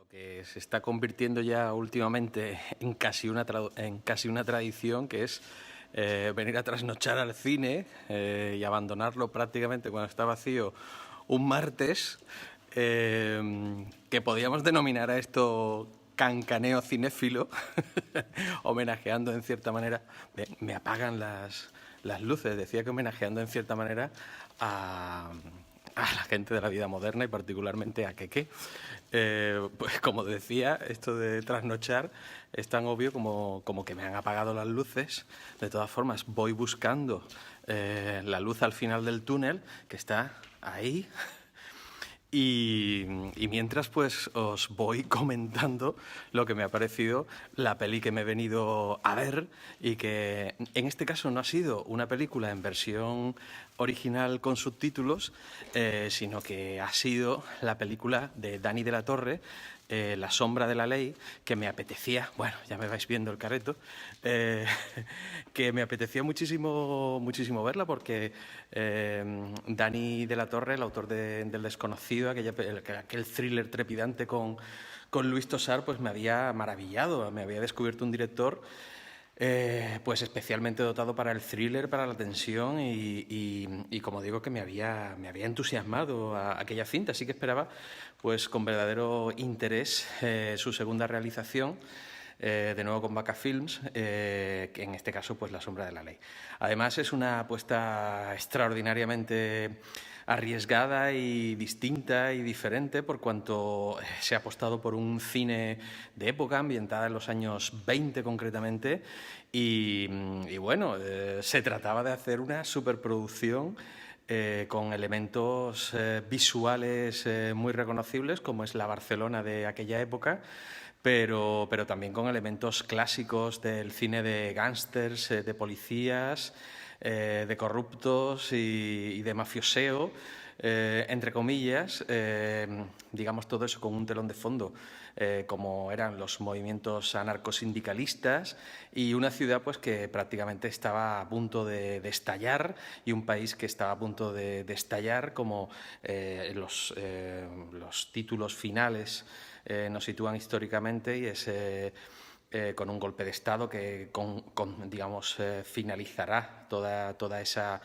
que se está convirtiendo ya últimamente en casi una tradición, que es venir a trasnochar al cine y abandonarlo prácticamente cuando está vacío un martes, que podríamos denominar a esto cancaneo cinéfilo, homenajeando en cierta manera, me apagan las luces, decía que homenajeando en cierta manera a la gente de la vida moderna y particularmente a Keke. Pues como decía, esto de trasnochar es tan obvio como que me han apagado las luces. De todas formas, voy buscando la luz al final del túnel, que está ahí. Y mientras pues os voy comentando lo que me ha parecido la peli que me he venido a ver, y que en este caso no ha sido una película en versión original con subtítulos, sino que ha sido la película de Dani de la Torre, La sombra de la ley, que me apetecía, bueno, ya me vais viendo el careto, que me apetecía muchísimo, muchísimo verla, porque Dani de la Torre, el autor del Desconocido, aquel thriller trepidante con Luis Tosar, pues me había maravillado, me había descubierto un director pues especialmente dotado para el thriller, para la tensión, y como digo, que me había entusiasmado a aquella cinta, así que esperaba pues con verdadero interés su segunda realización, de nuevo con Vaca Films, que en este caso pues La sombra de la ley. Además es una apuesta extraordinariamente arriesgada y distinta y diferente, por cuanto se ha apostado por un cine de época ambientada en los años 20 concretamente, y bueno, se trataba de hacer una superproducción con elementos visuales muy reconocibles, como es la Barcelona de aquella época, pero también con elementos clásicos del cine de gángsters, de policías, de corruptos y de mafioseo, entre comillas, digamos todo eso con un telón de fondo, como eran los movimientos anarcosindicalistas, y una ciudad pues que prácticamente estaba a punto de estallar, y un país que estaba a punto de estallar, como los títulos finales nos sitúan históricamente, y es con un golpe de Estado que digamos, finalizará toda esa,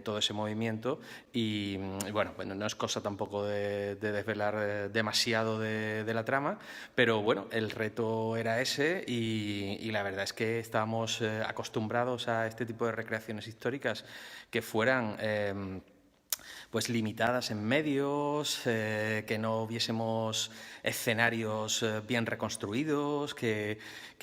todo ese movimiento. Y bueno, no es cosa tampoco de desvelar demasiado de la trama, pero bueno, el reto era ese, y la verdad es que estábamos acostumbrados a este tipo de recreaciones históricas que fueran pues limitadas en medios, que no viésemos escenarios bien reconstruidos, que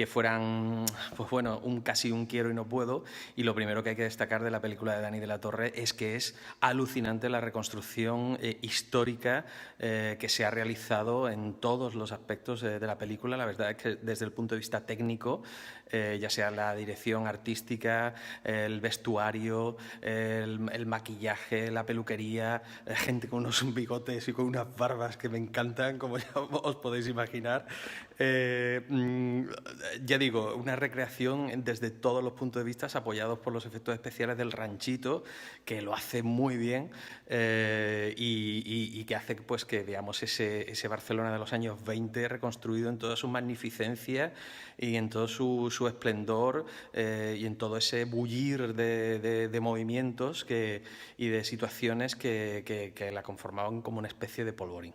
fueran, pues bueno, casi un quiero y no puedo. Y lo primero que hay que destacar de la película de Dani de la Torre es que es alucinante la reconstrucción histórica que se ha realizado en todos los aspectos de la película. La verdad es que desde el punto de vista técnico, ya sea la dirección artística, el vestuario, el maquillaje, la peluquería, gente con unos bigotes y con unas barbas que me encantan, como ya os podéis imaginar. Ya digo, una recreación desde todos los puntos de vista, apoyados por los efectos especiales del Ranchito, que lo hace muy bien, y que hace pues que veamos ese Barcelona de los años 20 reconstruido en toda su magnificencia y en todo su esplendor, y en todo ese bullir de movimientos y de situaciones que la conformaban como una especie de polvorín.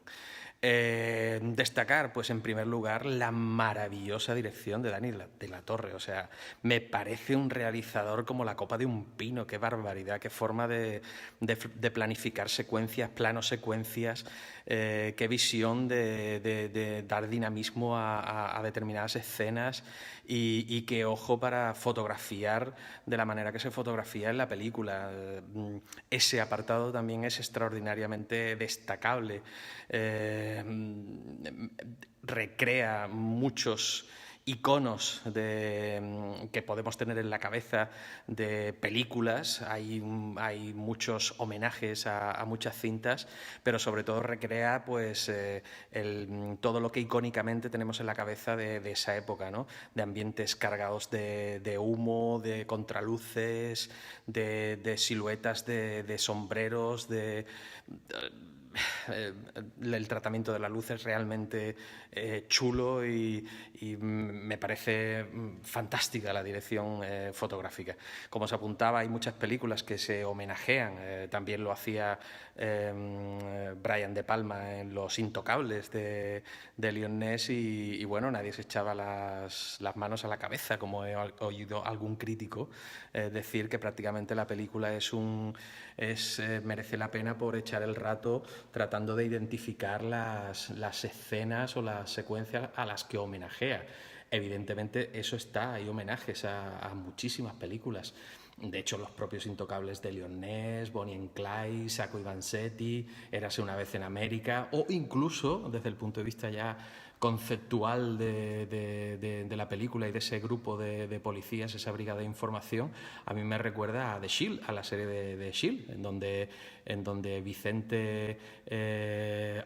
Destacar, pues en primer lugar, la maravillosa dirección de Dani de la Torre. O sea, me parece un realizador como la copa de un pino. Qué barbaridad, qué forma de planificar secuencias, planos secuencias, qué visión de dar dinamismo a determinadas escenas, y qué ojo para fotografiar de la manera que se fotografía en la película. Ese apartado también es extraordinariamente destacable. Recrea muchos iconos que podemos tener en la cabeza de películas. Hay muchos homenajes a muchas cintas, pero sobre todo recrea pues todo lo que icónicamente tenemos en la cabeza de esa época, ¿no? De ambientes cargados de humo, de contraluces, de siluetas de sombreros, el tratamiento de la luz es realmente chulo y me parece fantástica la dirección fotográfica. Como se apuntaba, hay muchas películas que se homenajean, también lo hacía Brian De Palma en Los Intocables de Lion Ness y bueno, nadie se echaba las manos a la cabeza, como he oído algún crítico decir que prácticamente la película merece la pena por echar el rato tratando de identificar las escenas o las secuencias a las que homenajea. Evidentemente eso está, hay homenajes a muchísimas películas. De hecho, los propios Intocables de Lion Ness, Bonnie and Clyde, Sacco y Vanzetti, Érase una vez en América, o incluso, desde el punto de vista ya conceptual de la película y de ese grupo de policías, esa brigada de información, a mí me recuerda a The Shield, a la serie de Shield, en donde Vicente,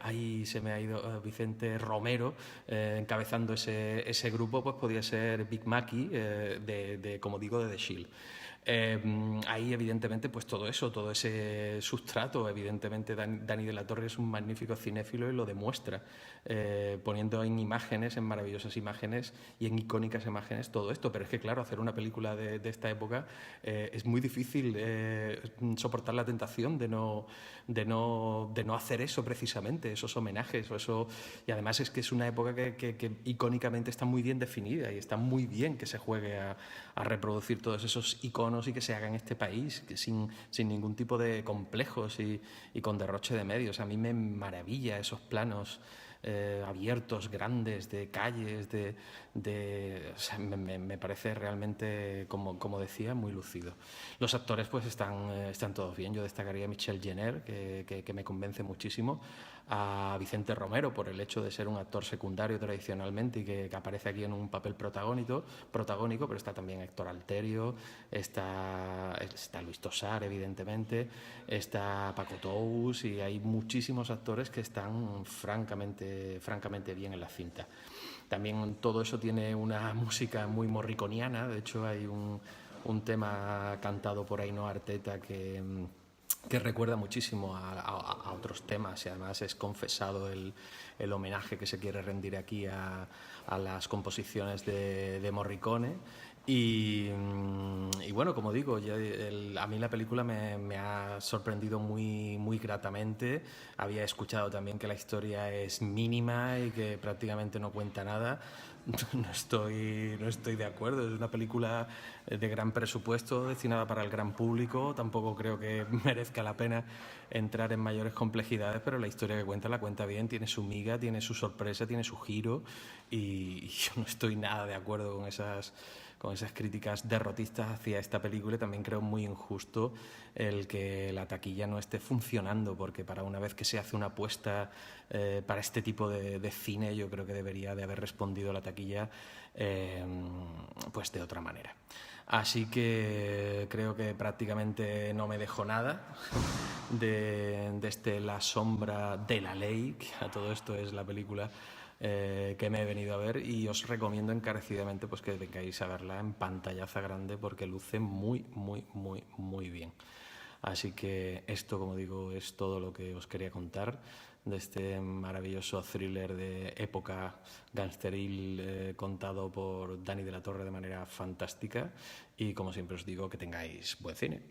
ahí se me ha ido, Vicente Romero, encabezando ese grupo, pues podía ser Big Mackie, como digo, de The Shield. Ahí evidentemente pues todo eso, todo ese sustrato, evidentemente Dani de la Torre es un magnífico cinéfilo y lo demuestra, poniendo en imágenes, en maravillosas imágenes y en icónicas imágenes todo esto, pero es que claro, hacer una película de esta época es muy difícil soportar la tentación de no hacer eso precisamente, esos homenajes o eso, y además es que es una época que icónicamente está muy bien definida y está muy bien que se juegue a reproducir todos esos iconos y que se haga en este país que sin ningún tipo de complejos y con derroche de medios. A mí me maravilla esos planos abiertos, grandes, de calles, o sea, me parece realmente, como decía, muy lúcido. Los actores pues están todos bien. Yo destacaría a Michelle Jenner, que me convence muchísimo, a Vicente Romero por el hecho de ser un actor secundario tradicionalmente y que aparece aquí en un papel protagónico, pero está también Héctor Alterio, está Luis Tosar, evidentemente, está Paco Tous y hay muchísimos actores que están francamente bien en la cinta. También todo eso tiene una música muy morriconiana, de hecho hay un tema cantado por Ainhoa Arteta que recuerda muchísimo a otros temas y además es confesado el homenaje que se quiere rendir aquí a las composiciones de Morricone. Y bueno, como digo, a mí la película me ha sorprendido muy gratamente. Había escuchado también que la historia es mínima y que prácticamente no cuenta nada. No estoy de acuerdo. Es una película de gran presupuesto, destinada para el gran público. Tampoco creo que merezca la pena entrar en mayores complejidades, pero la historia que cuenta la cuenta bien, tiene su miga, tiene su sorpresa, tiene su giro y yo no estoy nada de acuerdo con esas críticas derrotistas hacia esta película. También creo muy injusto el que la taquilla no esté funcionando, porque para una vez que se hace una apuesta para este tipo de cine, yo creo que debería de haber respondido la taquilla pues de otra manera. Así que creo que prácticamente no me dejo nada de La sombra de la ley, que a todo esto es la película que me he venido a ver, y os recomiendo encarecidamente pues que vengáis a verla en pantallaza grande porque luce muy bien. Así que esto, como digo, es todo lo que os quería contar de este maravilloso thriller de época gangsteril contado por Dani de la Torre de manera fantástica, y como siempre os digo, que tengáis buen cine.